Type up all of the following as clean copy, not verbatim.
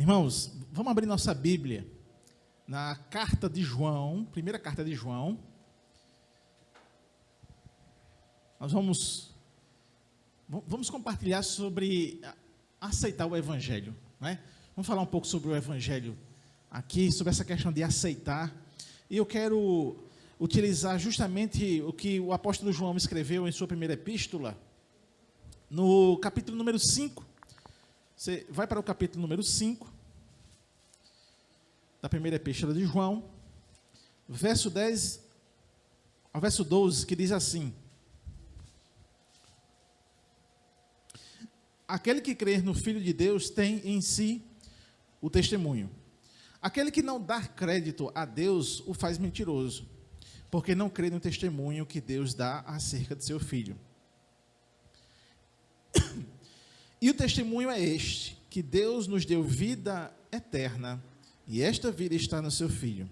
Irmãos, vamos abrir nossa Bíblia na carta de João, primeira carta de João. Nós vamos compartilhar sobre aceitar o Evangelho, né? Vamos falar um pouco sobre o Evangelho aqui, sobre essa questão de aceitar. E eu quero utilizar justamente o que o apóstolo João escreveu em sua primeira epístola, no capítulo número 5. Você vai para o capítulo número 5, da primeira epístola de João, verso 10 ao verso 12, que diz assim: aquele que crer no Filho de Deus tem em si o testemunho. Aquele que não dá crédito a Deus o faz mentiroso, porque não crê no testemunho que Deus dá acerca de seu Filho. E o testemunho é este, que Deus nos deu vida eterna, e esta vida está no seu Filho.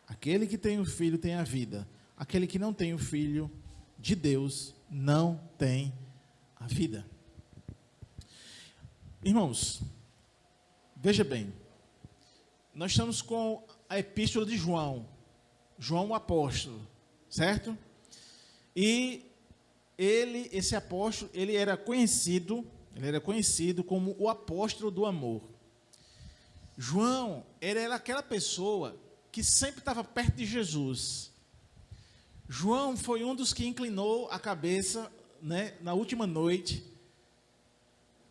Aquele que tem o Filho tem a vida. Aquele que não tem o Filho de Deus não tem a vida. Irmãos, veja bem, nós estamos com a epístola de João, João o apóstolo, certo? E esse apóstolo, ele era conhecido como o apóstolo do amor. João, ele era aquela pessoa que sempre estava perto de Jesus. João foi um dos que inclinou a cabeça, né, na última noite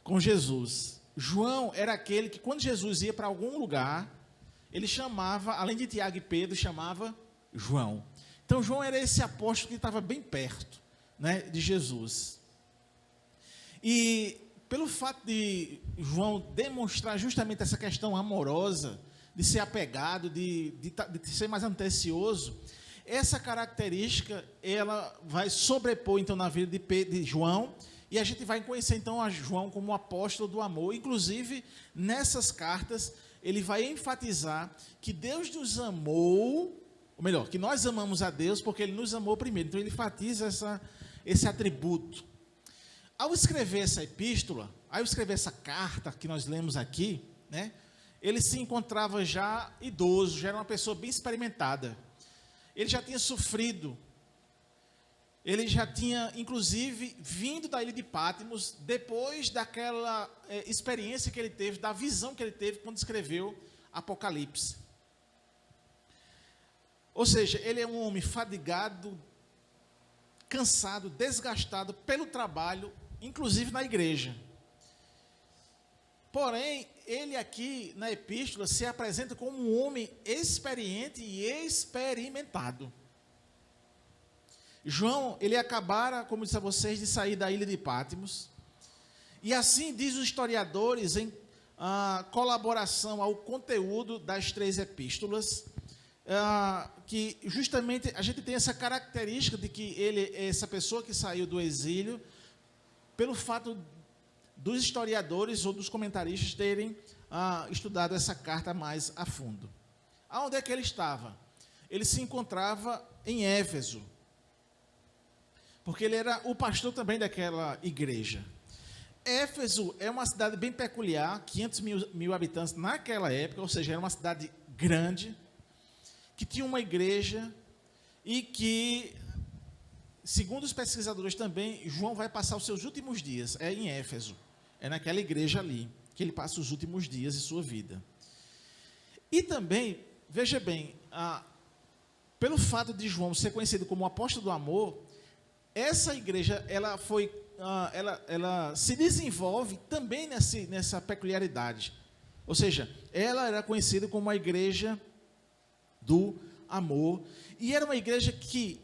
com Jesus. João era aquele que, quando Jesus ia para algum lugar, ele chamava, além de Tiago e Pedro, chamava João. Então, João era esse apóstolo que estava bem perto, né, de Jesus. E pelo fato de João demonstrar justamente essa questão amorosa, de ser apegado, de ser mais atencioso, essa característica, ela vai sobrepor, então, na vida de João, e a gente vai conhecer, então, a João como o apóstolo do amor. Inclusive, nessas cartas, ele vai enfatizar que Deus nos amou, ou melhor, que nós amamos a Deus porque Ele nos amou primeiro. Então, ele enfatiza esse atributo. Ao escrever essa epístola, ao escrever essa carta que nós lemos aqui, né, ele se encontrava já idoso, já era uma pessoa bem experimentada. Ele já tinha sofrido, ele já tinha, inclusive, vindo da ilha de Patmos, depois daquela experiência que ele teve, da visão que ele teve quando escreveu Apocalipse. Ou seja, ele é um homem fadigado, cansado, desgastado pelo trabalho, inclusive na igreja. Porém, ele aqui na epístola se apresenta como um homem experiente e experimentado. João, ele acabara, como disse a vocês, de sair da ilha de Patmos, e assim diz os historiadores, em colaboração ao conteúdo das 3 epístolas, que justamente a gente tem essa característica de que ele é essa pessoa que saiu do exílio, pelo fato dos historiadores ou dos comentaristas terem estudado essa carta mais a fundo. Aonde é que ele estava? Ele se encontrava em Éfeso, porque ele era o pastor também daquela igreja. Éfeso é uma cidade bem peculiar, 500 mil habitantes naquela época, ou seja, era uma cidade grande, que tinha uma igreja e que, segundo os pesquisadores também, João vai passar os seus últimos dias, em Éfeso, é naquela igreja ali, que ele passa os últimos dias de sua vida. E também, veja bem, pelo fato de João ser conhecido como o apóstolo do amor, essa igreja, ela se desenvolve também nessa peculiaridade. Ou seja, ela era conhecida como a igreja do amor, e era uma igreja que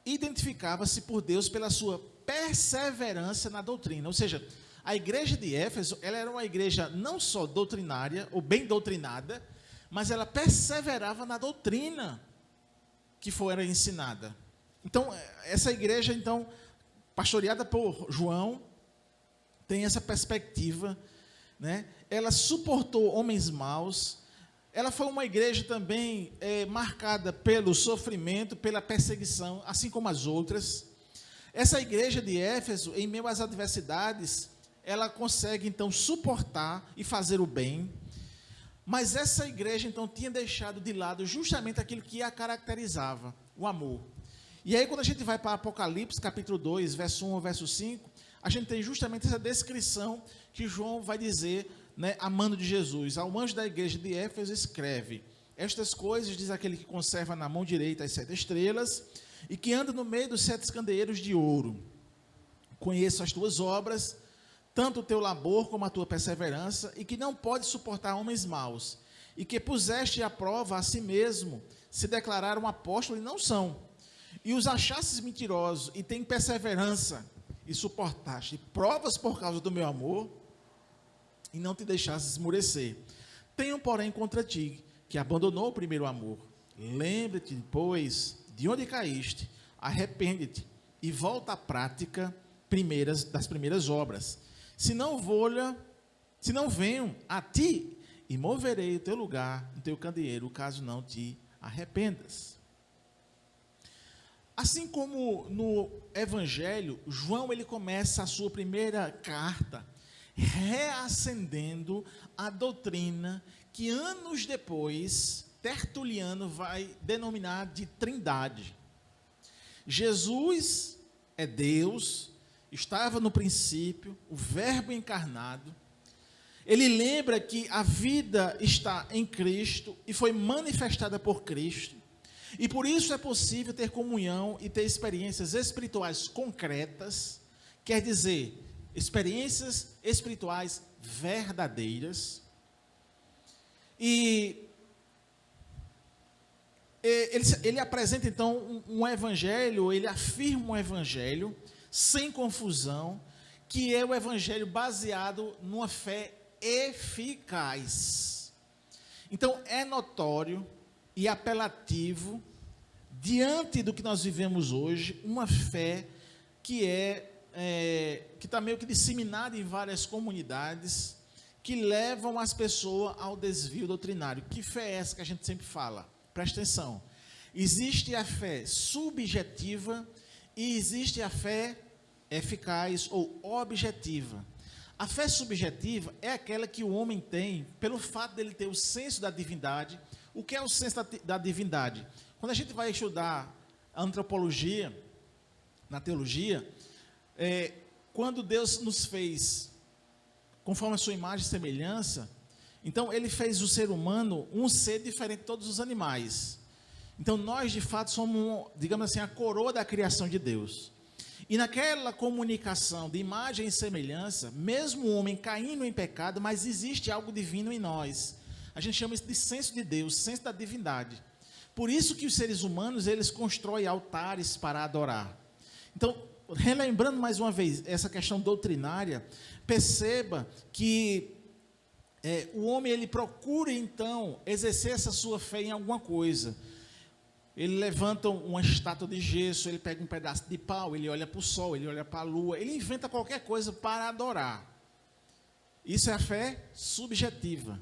identificava-se por Deus pela sua perseverança na doutrina. Ou seja, a igreja de Éfeso, ela era uma igreja não só doutrinária, ou bem doutrinada, mas ela perseverava na doutrina que fora ensinada. Então, essa igreja, então, pastoreada por João, tem essa perspectiva, né? Ela suportou homens maus. Ela foi uma igreja também marcada pelo sofrimento, pela perseguição, assim como as outras. Essa igreja de Éfeso, em meio às adversidades, ela consegue, então, suportar e fazer o bem. Mas essa igreja, então, tinha deixado de lado justamente aquilo que a caracterizava, o amor. E aí, quando a gente vai para Apocalipse, capítulo 2, verso 1 ao verso 5, a gente tem justamente essa descrição que João vai dizer, né, amando de Jesus. Ao anjo da igreja de Éfeso escreve: estas coisas diz aquele que conserva na mão direita as 7 estrelas e que anda no meio dos 7 candeeiros de ouro. Conheço as tuas obras, tanto o teu labor como a tua perseverança, e que não pode suportar homens maus, e que puseste à prova a si mesmo, se declararam apóstolos e não são, e os achastes mentirosos, e têm perseverança, e suportaste provas por causa do meu amor, e não te deixaste esmurecer. Tenho, porém, contra ti, que abandonou o primeiro amor. Lembra-te, pois, de onde caíste, arrepende-te, e volta à prática das primeiras obras. Se não venho a ti, e moverei o teu lugar, o teu candeeiro, caso não te arrependas. Assim como no Evangelho, João ele começa a sua primeira carta reacendendo a doutrina que anos depois Tertuliano vai denominar de Trindade. Jesus é Deus, estava no princípio, o Verbo encarnado. Ele lembra que a vida está em Cristo e foi manifestada por Cristo. E por isso é possível ter comunhão e ter experiências espirituais concretas, quer dizer, experiências espirituais verdadeiras. E ele apresenta então um evangelho, ele afirma um evangelho sem confusão, que é o evangelho baseado numa fé eficaz. Então é notório e apelativo, diante do que nós vivemos hoje, uma fé que que está meio que disseminada em várias comunidades, que levam as pessoas ao desvio doutrinário. Que fé é essa que a gente sempre fala? Presta atenção. Existe a fé subjetiva e existe a fé eficaz ou objetiva. A fé subjetiva é aquela que o homem tem pelo fato dele ter o senso da divindade. O que é o senso da divindade? Quando a gente vai estudar a antropologia, na teologia, quando Deus nos fez conforme a sua imagem e semelhança, então ele fez o ser humano um ser diferente de todos os animais. Então nós de fato somos, digamos assim, a coroa da criação de Deus. E naquela comunicação de imagem e semelhança, mesmo o homem caindo em pecado, mas existe algo divino em nós. A gente chama isso de senso de Deus, senso da divindade. Por isso que os seres humanos, eles constroem altares para adorar. Então, relembrando mais uma vez essa questão doutrinária, perceba que o homem, ele procura então exercer essa sua fé em alguma coisa. Ele levanta uma estátua de gesso, ele pega um pedaço de pau, ele olha para o sol, ele olha para a lua, ele inventa qualquer coisa para adorar. Isso é a fé subjetiva.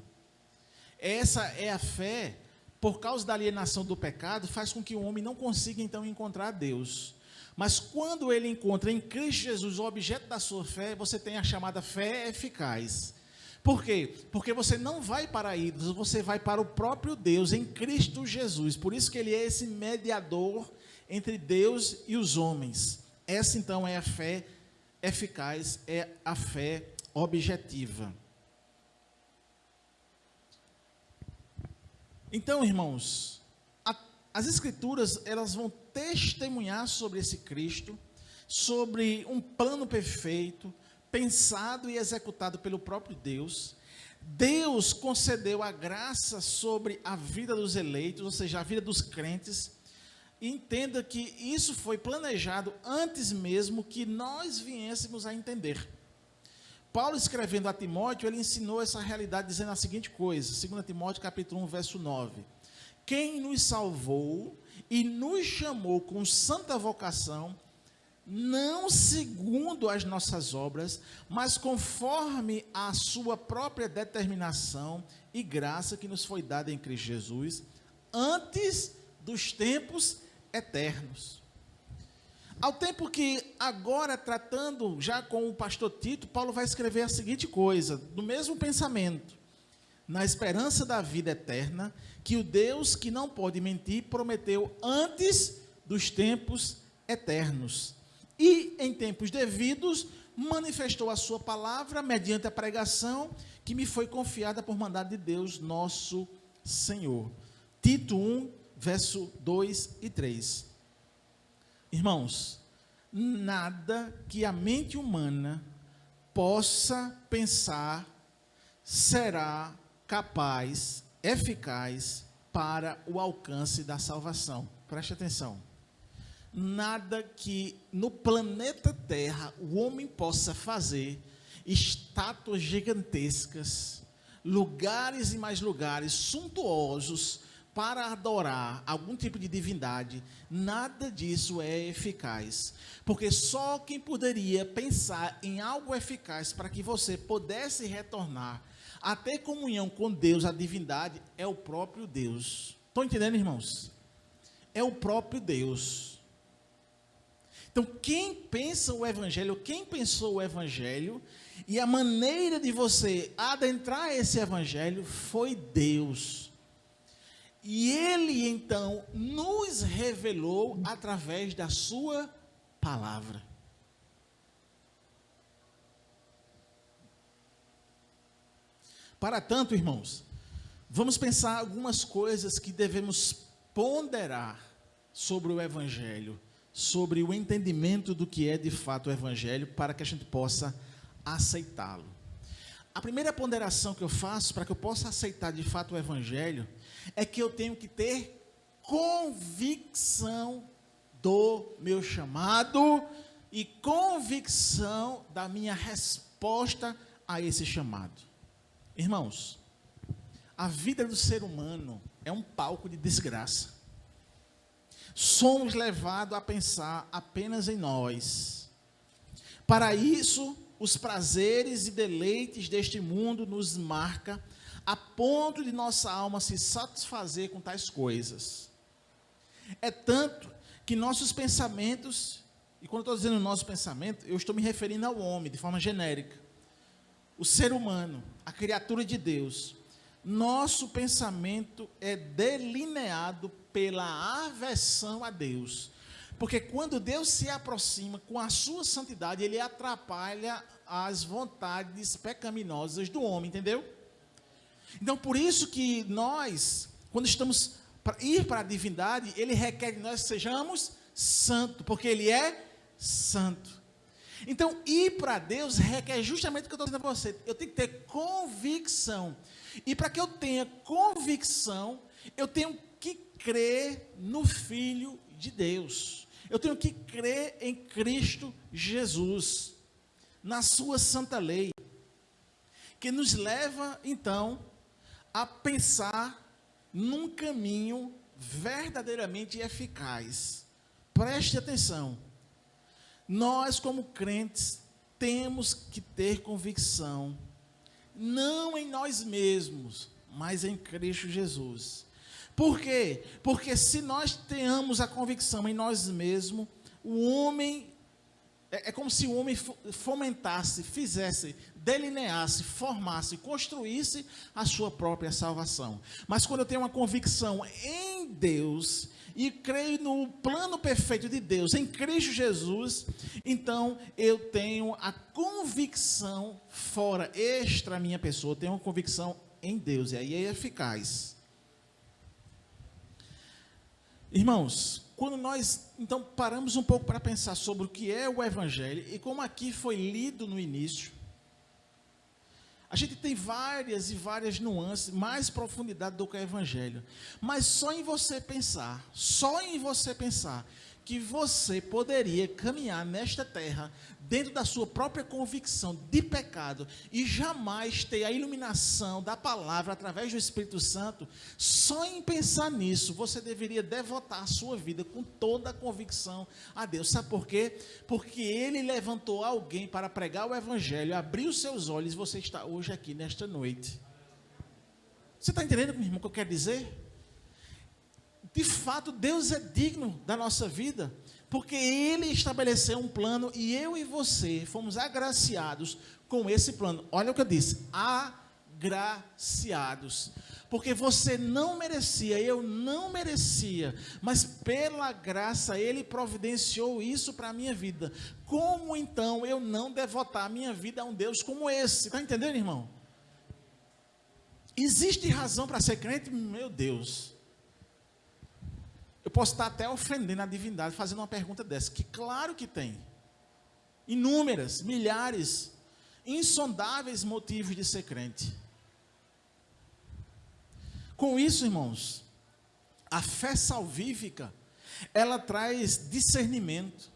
Essa é a fé, por causa da alienação do pecado, faz com que o homem não consiga então encontrar Deus. Mas quando ele encontra em Cristo Jesus o objeto da sua fé, você tem a chamada fé eficaz. Por quê? Porque você não vai para ídolos, você vai para o próprio Deus em Cristo Jesus. Por isso que ele é esse mediador entre Deus e os homens. Essa então é a fé eficaz, é a fé objetiva. Então, irmãos, as Escrituras, elas vão testemunhar sobre esse Cristo, sobre um plano perfeito, pensado e executado pelo próprio Deus. Deus concedeu a graça sobre a vida dos eleitos, ou seja, a vida dos crentes. E entenda que isso foi planejado antes mesmo que nós viéssemos a entender. Paulo, escrevendo a Timóteo, ele ensinou essa realidade dizendo a seguinte coisa, 2 Timóteo capítulo 1, verso 9. Quem nos salvou e nos chamou com santa vocação, não segundo as nossas obras, mas conforme a sua própria determinação e graça que nos foi dada em Cristo Jesus, antes dos tempos eternos. Ao tempo que agora, tratando já com o pastor Tito, Paulo vai escrever a seguinte coisa, do mesmo pensamento. na esperança da vida eterna, que o Deus que não pode mentir prometeu antes dos tempos eternos. E, em tempos devidos, manifestou a sua palavra mediante a pregação que me foi confiada por mandado de Deus, nosso Senhor. Tito 1, verso 2 e 3. Irmãos, nada que a mente humana possa pensar será capaz, eficaz para o alcance da salvação. Preste atenção. Nada que no planeta Terra o homem possa fazer, estátuas gigantescas, lugares e mais lugares suntuosos para adorar algum tipo de divindade, nada disso é eficaz. Porque só quem poderia pensar em algo eficaz para que você pudesse retornar a ter comunhão com Deus, a divindade, é o próprio Deus. Estão entendendo, irmãos? É o próprio Deus. Então, quem pensa o Evangelho, quem pensou o Evangelho, e a maneira de você adentrar esse Evangelho foi Deus. E Ele, então, nos revelou através da sua palavra. Para tanto, irmãos, vamos pensar algumas coisas que devemos ponderar sobre o Evangelho, sobre o entendimento do que é de fato o Evangelho, para que a gente possa aceitá-lo. A primeira ponderação que eu faço para que eu possa aceitar de fato o Evangelho é que eu tenho que ter convicção do meu chamado e convicção da minha resposta a esse chamado. Irmãos, a vida do ser humano é um palco de desgraça. Somos levados a pensar apenas em nós. Para isso, os prazeres e deleites deste mundo nos marcam a ponto de nossa alma se satisfazer com tais coisas. É tanto que nossos pensamentos, e quando eu estou dizendo nosso pensamento, eu estou me referindo ao homem, de forma genérica. O ser humano, a criatura de Deus, nosso pensamento é delineado pela aversão a Deus. Porque quando Deus se aproxima com a sua santidade, Ele atrapalha as vontades pecaminosas do homem, entendeu? Então, por isso que nós, quando estamos para ir para a divindade, Ele requer que nós sejamos santos, porque Ele é santo. Então, ir para Deus requer justamente o que eu estou dizendo a você. Eu tenho que ter convicção. E para que eu tenha convicção, eu tenho que crer no Filho de Deus. Eu tenho que crer em Cristo Jesus, na sua santa lei, que nos leva, então, a pensar num caminho verdadeiramente eficaz. Preste atenção. Nós, como crentes, temos que ter convicção, não em nós mesmos, mas em Cristo Jesus. Por quê? Porque se nós tenhamos a convicção em nós mesmos, o homem, é como se o homem fomentasse, fizesse, delineasse, formasse, construísse a sua própria salvação. Mas quando eu tenho uma convicção em Deus, e creio no plano perfeito de Deus, em Cristo Jesus, então eu tenho a convicção fora, extra minha pessoa, eu tenho uma convicção em Deus, e aí é eficaz. Irmãos, quando nós, então, paramos um pouco para pensar sobre o que é o Evangelho, e como aqui foi lido no início, a gente tem várias e várias nuances, mais profundidade do que o Evangelho. Mas só em você pensar que você poderia caminhar nesta terra, dentro da sua própria convicção de pecado, e jamais ter a iluminação da palavra através do Espírito Santo, só em pensar nisso, você deveria devotar a sua vida com toda a convicção a Deus. Sabe por quê? Porque Ele levantou alguém para pregar o Evangelho, abriu os seus olhos, e você está hoje aqui nesta noite. Você está entendendo, meu irmão, o que eu quero dizer? De fato, Deus é digno da nossa vida, porque Ele estabeleceu um plano e eu e você fomos agraciados com esse plano. Olha o que eu disse, agraciados. Porque você não merecia, eu não merecia, mas pela graça Ele providenciou isso para a minha vida. Como então eu não devotar a minha vida a um Deus como esse? Está entendendo, irmão? Existe razão para ser crente? Meu Deus. Eu posso estar até ofendendo a divindade fazendo uma pergunta dessa, que claro que tem. Inúmeras, milhares, insondáveis motivos de ser crente. Com isso, irmãos, a fé salvífica, ela traz discernimento,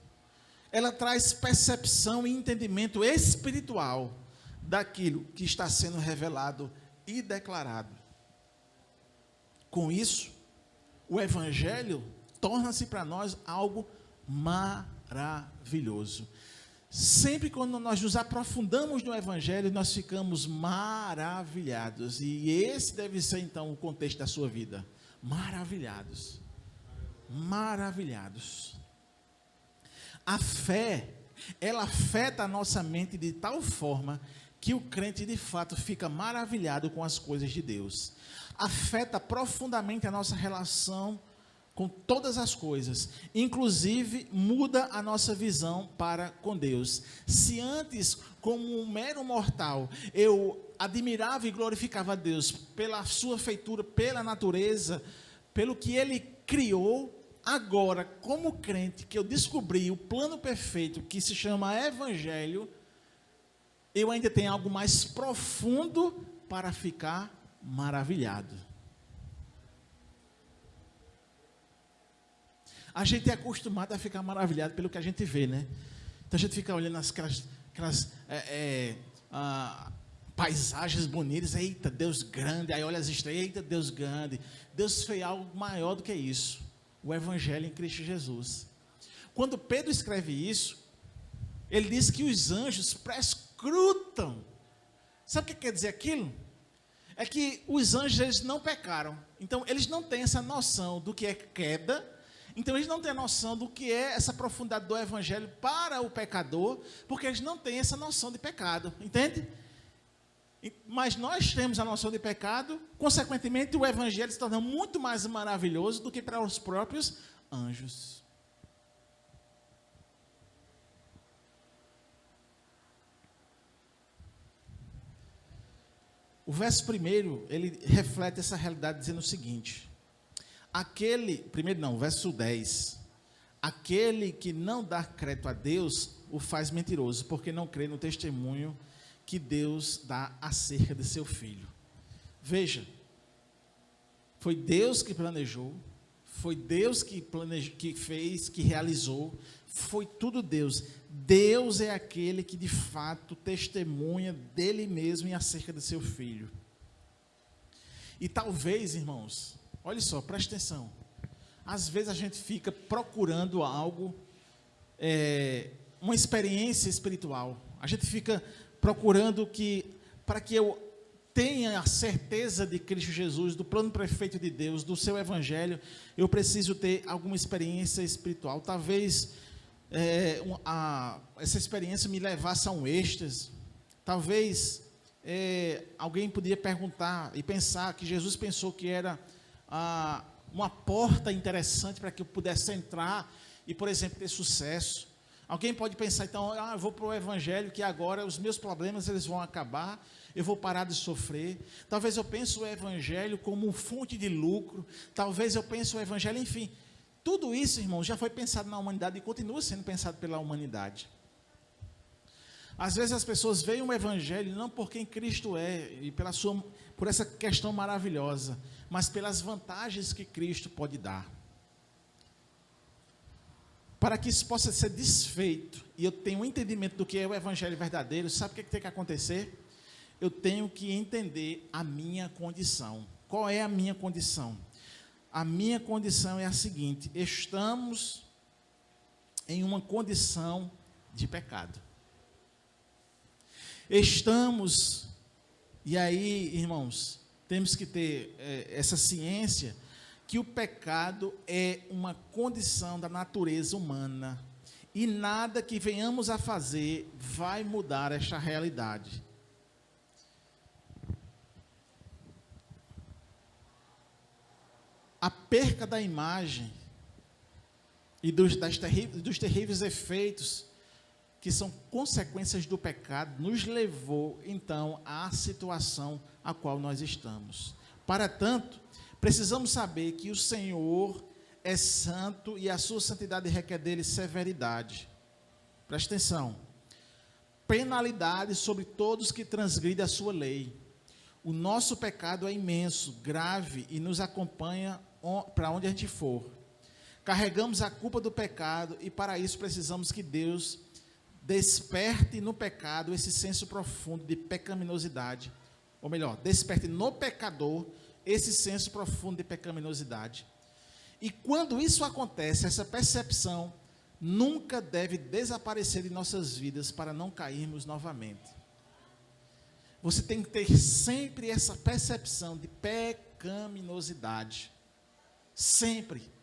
ela traz percepção e entendimento espiritual daquilo que está sendo revelado e declarado. Com isso, o Evangelho torna-se para nós algo maravilhoso. Sempre quando nós nos aprofundamos no Evangelho, nós ficamos maravilhados. E esse deve ser, então, o contexto da sua vida. Maravilhados. Maravilhados. A fé, ela afeta a nossa mente de tal forma que o crente, de fato, fica maravilhado com as coisas de Deus. Afeta profundamente a nossa relação com todas as coisas, inclusive muda a nossa visão para com Deus. Se antes, como um mero mortal, eu admirava e glorificava a Deus pela sua feitura, pela natureza, pelo que Ele criou, agora, como crente, que eu descobri o plano perfeito que se chama Evangelho, eu ainda tenho algo mais profundo para ficar maravilhado. A gente é acostumado a ficar maravilhado pelo que a gente vê, né? Então a gente fica olhando aquelas paisagens bonitas, eita, Deus grande, aí olha as estrelas, eita, Deus grande. Deus fez algo maior do que isso, o Evangelho em Cristo Jesus. Quando Pedro escreve isso, ele diz que os anjos prescrutam. Sabe o que quer dizer aquilo? É que os anjos, eles não pecaram, então eles não têm essa noção do que é queda. Então, eles não têm noção do que é essa profundidade do Evangelho para o pecador, porque eles não têm essa noção de pecado, entende? Mas nós temos a noção de pecado, consequentemente, o Evangelho se torna muito mais maravilhoso do que para os próprios anjos. O verso 1, ele reflete essa realidade dizendo o seguinte: verso 10. Aquele que não dá crédito a Deus, o faz mentiroso, porque não crê no testemunho que Deus dá acerca de seu Filho. Veja, foi Deus que planejou, foi Deus que fez, que realizou, foi tudo Deus. Deus é aquele que de fato testemunha dele mesmo e acerca de seu Filho. E talvez, irmãos, olha só, preste atenção. Às vezes a gente fica procurando algo, uma experiência espiritual. A gente fica procurando para que eu tenha a certeza de Cristo Jesus, do plano perfeito de Deus, do seu Evangelho, eu preciso ter alguma experiência espiritual. Talvez essa experiência me levasse a um êxtase. Talvez alguém poderia perguntar e pensar que Jesus pensou que era uma porta interessante para que eu pudesse entrar e, por exemplo, ter sucesso. Alguém pode pensar, então, eu vou para o Evangelho, que agora os meus problemas eles vão acabar, eu vou parar de sofrer. Talvez eu pense o Evangelho como fonte de lucro, talvez eu pense o Evangelho, enfim. Tudo isso, irmãos, já foi pensado na humanidade e continua sendo pensado pela humanidade. Às vezes as pessoas veem o Evangelho não por quem Cristo é e por essa questão maravilhosa, mas pelas vantagens que Cristo pode dar. Para que isso possa ser desfeito e eu tenha um entendimento do que é o Evangelho verdadeiro, sabe o que tem que acontecer? Eu tenho que entender a minha condição. Qual é a minha condição? A minha condição é a seguinte: estamos em uma condição de pecado. Estamos, e aí, irmãos, temos que ter essa ciência que o pecado é uma condição da natureza humana e nada que venhamos a fazer vai mudar esta realidade. a perca da imagem e dos terríveis efeitos que são consequências do pecado, nos levou, então, à situação a qual nós estamos. Para tanto, precisamos saber que o Senhor é santo e a sua santidade requer dele severidade. Preste atenção. Penalidade sobre todos que transgridem a sua lei. O nosso pecado é imenso, grave e nos acompanha para onde a gente for. Carregamos a culpa do pecado e para isso precisamos que Deus desperte no pecado esse senso profundo de pecaminosidade, ou melhor, desperte no pecador esse senso profundo de pecaminosidade. E quando isso acontece, essa percepção nunca deve desaparecer de nossas vidas para não cairmos novamente. Você tem que ter sempre essa percepção de pecaminosidade, sempre.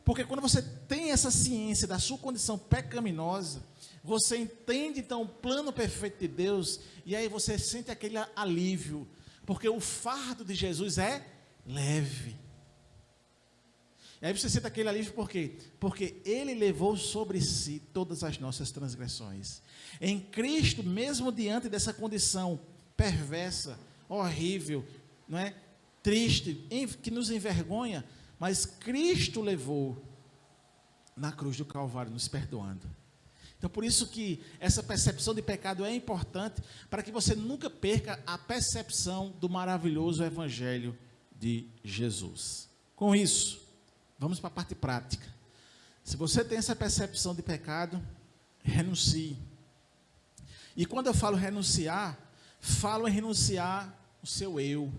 Porque quando você tem essa ciência da sua condição pecaminosa, você entende então o plano perfeito de Deus, e aí você sente aquele alívio, porque o fardo de Jesus é leve. E aí você sente aquele alívio por quê? Porque Ele levou sobre si todas as nossas transgressões. Em Cristo, mesmo diante dessa condição perversa, horrível, não é? Triste, que nos envergonha, mas Cristo levou na cruz do Calvário, nos perdoando. Então, por isso que essa percepção de pecado é importante, para que você nunca perca a percepção do maravilhoso Evangelho de Jesus. Com isso, vamos para a parte prática. Se você tem essa percepção de pecado, renuncie. E quando eu falo renunciar, falo em renunciar o seu eu.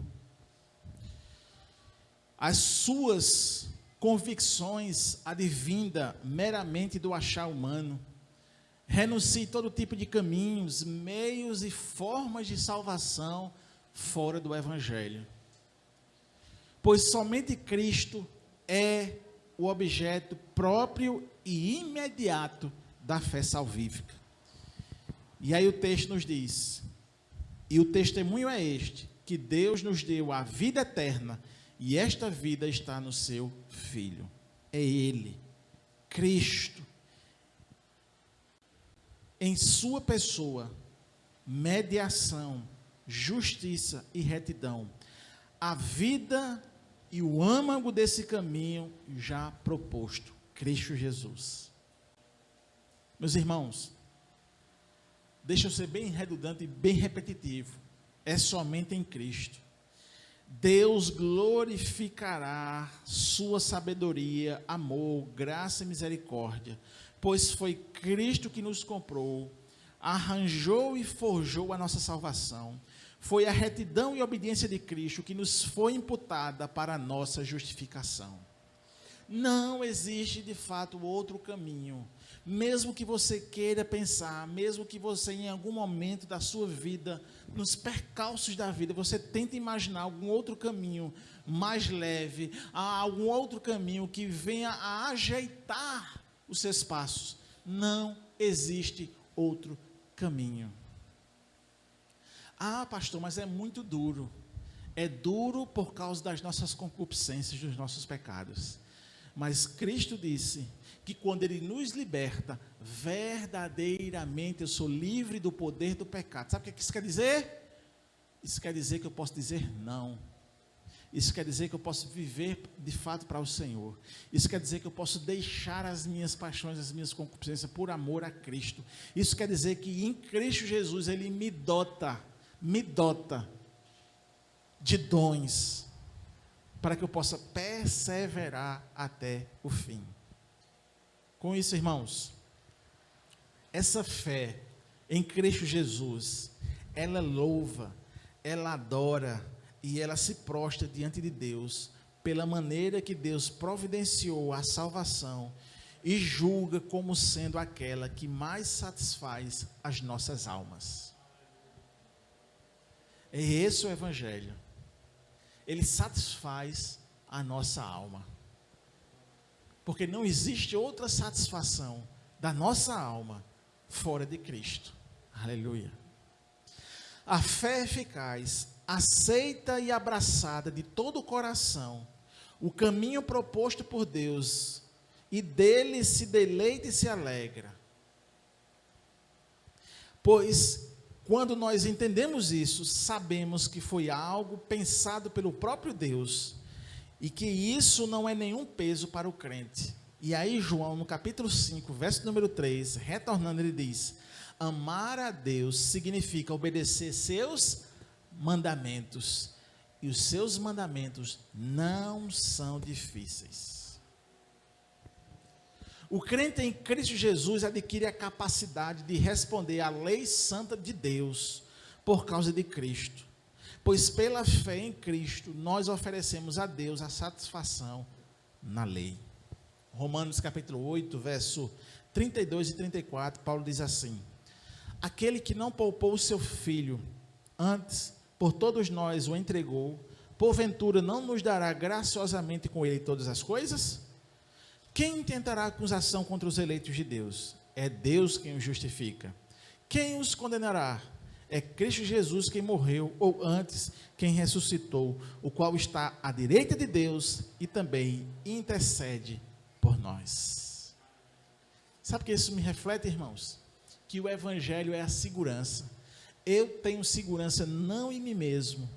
As suas convicções advinda meramente do achar humano. Renuncie todo tipo de caminhos, meios e formas de salvação fora do Evangelho. Pois somente Cristo é o objeto próprio e imediato da fé salvífica. E aí o texto nos diz, e o testemunho é este, que Deus nos deu a vida eterna, e esta vida está no seu Filho. É Ele, Cristo, em sua pessoa, mediação, justiça e retidão. A vida e o âmago desse caminho já proposto, Cristo Jesus. Meus irmãos, deixa eu ser bem redundante e bem repetitivo. É somente em Cristo. Deus glorificará sua sabedoria, amor, graça e misericórdia, pois foi Cristo que nos comprou, arranjou e forjou a nossa salvação. Foi a retidão e obediência de Cristo que nos foi imputada para a nossa justificação. Não existe de fato outro caminho. Mesmo que você queira pensar, mesmo que você em algum momento da sua vida, nos percalços da vida, você tente imaginar algum outro caminho mais leve, algum outro caminho que venha a ajeitar os seus passos. Não existe outro caminho. Ah, pastor, mas é muito duro. É duro por causa das nossas concupiscências, dos nossos pecados. Mas Cristo disse que quando Ele nos liberta, verdadeiramente eu sou livre do poder do pecado. Sabe o que isso quer dizer? Isso quer dizer que eu posso dizer não. Isso quer dizer que eu posso viver de fato para o Senhor. Isso quer dizer que eu posso deixar as minhas paixões, as minhas concupiscências por amor a Cristo. Isso quer dizer que em Cristo Jesus Ele me dota de dons, para que eu possa perseverar até o fim. Com isso, irmãos, essa fé em Cristo Jesus, ela louva, ela adora e ela se prostra diante de Deus pela maneira que Deus providenciou a salvação e julga como sendo aquela que mais satisfaz as nossas almas. É esse o Evangelho. Ele satisfaz a nossa alma. Porque não existe outra satisfação da nossa alma fora de Cristo. Aleluia. A fé eficaz, aceita e abraçada de todo o coração, o caminho proposto por Deus, e dele se deleita e se alegra. Pois, quando nós entendemos isso, sabemos que foi algo pensado pelo próprio Deus, e que isso não é nenhum peso para o crente. E aí João, no capítulo 5, verso número 3, retornando, ele diz: amar a Deus significa obedecer seus mandamentos, e os seus mandamentos não são difíceis. O crente em Cristo Jesus adquire a capacidade de responder à lei santa de Deus por causa de Cristo, pois pela fé em Cristo nós oferecemos a Deus a satisfação na lei. Romanos capítulo 8, verso 32 e 34, Paulo diz assim: aquele que não poupou o seu filho, antes por todos nós o entregou, porventura não nos dará graciosamente com ele todas as coisas? Quem intentará acusação contra os eleitos de Deus? É Deus quem os justifica. Quem os condenará? É Cristo Jesus quem morreu, ou antes, quem ressuscitou, o qual está à direita de Deus e também intercede por nós. Sabe o que isso me reflete, irmãos? Que o Evangelho é a segurança. Eu tenho segurança não em mim mesmo,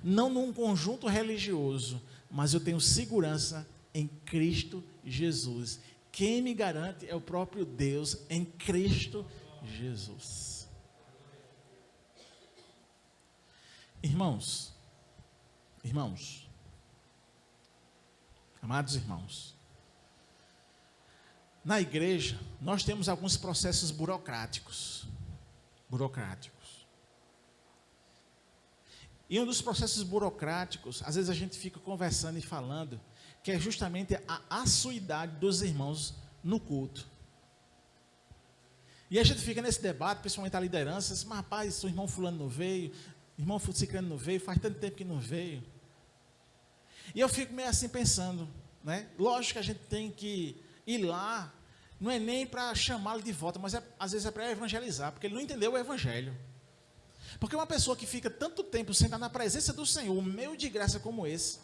não num conjunto religioso, mas eu tenho segurança em Cristo Jesus. Quem me garante é o próprio Deus em Cristo Jesus. Irmãos, amados irmãos, na igreja nós temos alguns processos burocráticos. E um dos processos burocráticos, às vezes a gente fica conversando e falando, que é justamente a assiduidade dos irmãos no culto. E a gente fica nesse debate, principalmente a liderança, mas rapaz, o irmão fulano não veio, irmão ciclano não veio, faz tanto tempo que não veio. E eu fico meio assim pensando, né? Lógico que a gente tem que ir lá, não é nem para chamá-lo de volta, mas às vezes é para evangelizar, porque ele não entendeu o evangelho. Porque uma pessoa que fica tanto tempo sentada na presença do Senhor, um meio de graça como esse,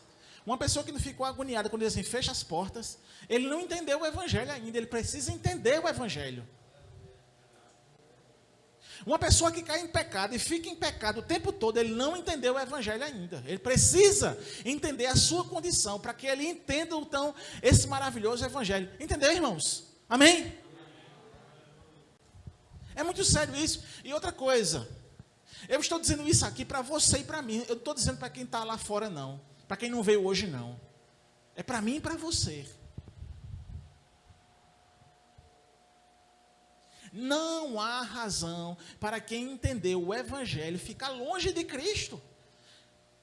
uma pessoa que não ficou agoniada quando diz assim, fecha as portas, ele não entendeu o evangelho ainda, ele precisa entender o evangelho. Uma pessoa que cai em pecado e fica em pecado o tempo todo, ele não entendeu o evangelho ainda. Ele precisa entender a sua condição, para que ele entenda então esse maravilhoso evangelho. Entendeu, irmãos? Amém? É muito sério isso. E outra coisa, eu estou dizendo isso aqui para você e para mim. Eu não estou dizendo para quem está lá fora, não. Para quem não veio hoje, não. É para mim e para você. Não há razão para quem entendeu o evangelho ficar longe de Cristo.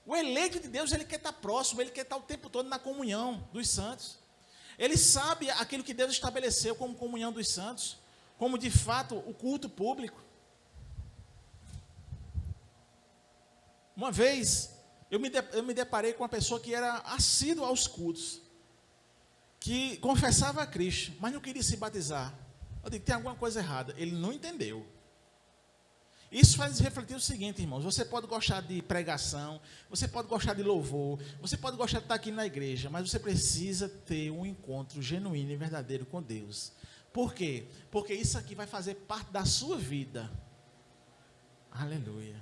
O eleito de Deus, ele quer estar próximo, ele quer estar o tempo todo na comunhão dos santos. Ele sabe aquilo que Deus estabeleceu como comunhão dos santos, como de fato o culto público. Uma vez, eu me deparei com uma pessoa que era assídua aos cultos, que confessava a Cristo, mas não queria se batizar. Eu digo, tem alguma coisa errada. Ele não entendeu. Isso faz refletir o seguinte, irmãos, você pode gostar de pregação, você pode gostar de louvor, você pode gostar de estar aqui na igreja, mas você precisa ter um encontro genuíno e verdadeiro com Deus. Por quê? Porque isso aqui vai fazer parte da sua vida. Aleluia.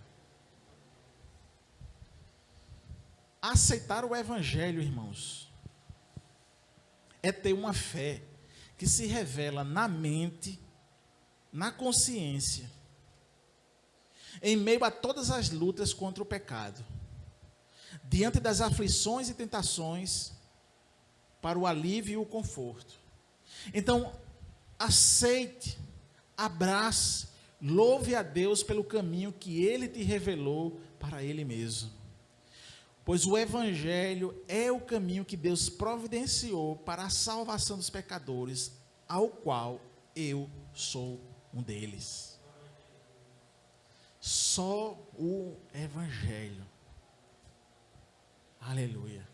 Aceitar o evangelho, irmãos, é ter uma fé que se revela na mente, na consciência, em meio a todas as lutas contra o pecado, diante das aflições e tentações, para o alívio e o conforto. Então, aceite, abrace, louve a Deus pelo caminho que Ele te revelou para Ele mesmo. Pois o evangelho é o caminho que Deus providenciou para a salvação dos pecadores, ao qual eu sou um deles. Só o evangelho. Aleluia.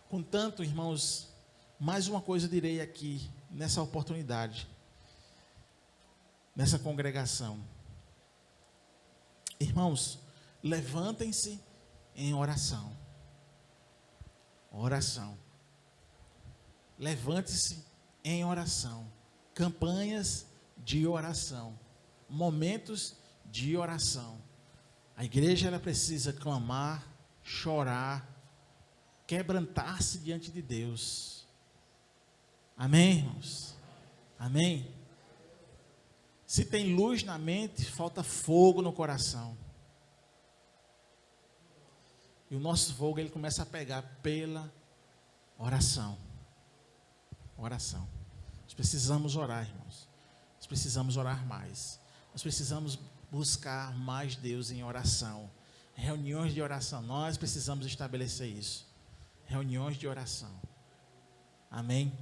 Contanto, irmãos, mais uma coisa eu direi aqui, nessa oportunidade, nessa congregação. Irmãos, levantem-se em oração. Oração. Levante-se em oração. Campanhas de oração. Momentos de oração. A igreja ela precisa clamar, chorar, quebrantar-se diante de Deus. Amém, irmãos? Amém? Se tem luz na mente, falta fogo no coração. E o nosso fogo ele começa a pegar pela oração. Oração. Nós precisamos orar, irmãos. Nós precisamos orar mais. Nós precisamos buscar mais Deus em oração. Reuniões de oração. Nós precisamos estabelecer isso. Reuniões de oração. Amém?